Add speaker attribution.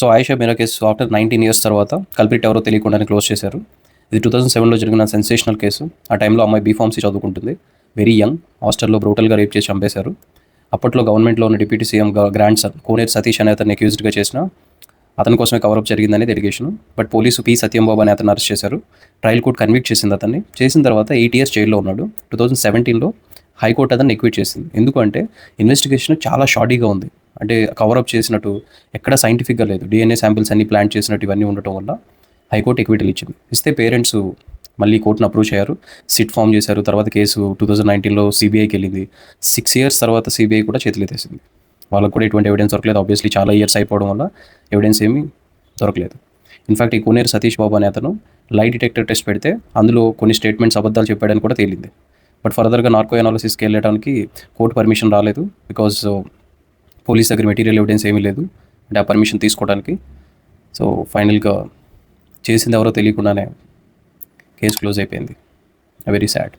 Speaker 1: So Ayesha మీరా case after 19 years తర్వాత culprit ఎవరో తెలియకుండానే క్లోజ్ చేశారు. ఇది 2007లో జరిగిన సెన్సేషనల్ కేసు. ఆ టైంలో అమ్మాయి బీఫార్మసీ చదువుకుంటుంది. Very young. హాస్టల్లో బ్రూటల్గా రేప్ చేసి చంపేశారు. అప్పట్లో గవర్నమెంట్లో ఉన్న deputy CM grandson Koneru Satish అనే అతన్ని అక్యూజ్డ్గా చేసిన అతని కోసమే కవరప్ జరిగిందనేది allegation. But police P Satyambabu అనే అతను అరెస్ట్ చేశారు. ట్రయల్ కోర్ట్ కన్విక్ట్ చేసింది అతన్ని. చేసిన తర్వాత 8 ఇయర్స్ జైల్లో ఉన్నాడు. 2017లో హైకోర్టు అతన్ని ఎక్విట్ చేసింది. ఎందుకంటే ఇన్వెస్టిగేషన్ చాలా షాడీగా ఉంది. అంటే కవరప్ చేసినట్టు ఎక్కడ సైంటిఫిక్గా లేదు. డిఎన్ఏ శాంపిల్స్ అన్ని ప్లాంట్ చేసినట్టు ఇవన్నీ ఉండటం వల్ల హైకోర్టు ఎక్విటల్ ఇచ్చింది. ఇస్తే పేరెంట్స్ మళ్ళీ కోర్టును అప్రూవ్ చేశారు. సిట్ ఫామ్ చేశారు. తర్వాత కేసు 2019లో సిబిఐకి వెళ్ళింది. 6 ఇయర్స్ తర్వాత సిబిఐ కూడా చేతులెత్తేసింది. వాళ్ళకు కూడా ఎటువంటి ఎవిడెన్స్ దొరకలేదు. ఆబ్వియస్లీ చాలా ఇయర్స్ అయిపోవడం వల్ల ఎవిడెన్స్ ఏమీ దొరకలేదు. ఇన్ఫాక్ట్ ఈ కోనేరు సతీష్ బాబు అనే అతను లై డిటెక్టర్ టెస్ట్ పెడితే అందులో కొన్ని స్టేట్మెంట్స్ అబద్ధాలు చెప్పాడని కూడా తేలింది. బట్ ఫర్దర్గా నార్కో అనాలిసిస్కి వెళ్ళడానికి కోర్టు పర్మిషన్ రాలేదు. బికాజ్ పోలీస్ దగ్గర మెటీరియల్ ఎవిడెన్స్ ఏమీ లేదు అంటే ఆ పర్మిషన్ తీసుకోవడానికి. సో ఫైనల్గా చేసింది ఎవరో తెలియకుండానే కేసు క్లోజ్ అయిపోయింది. Very sad.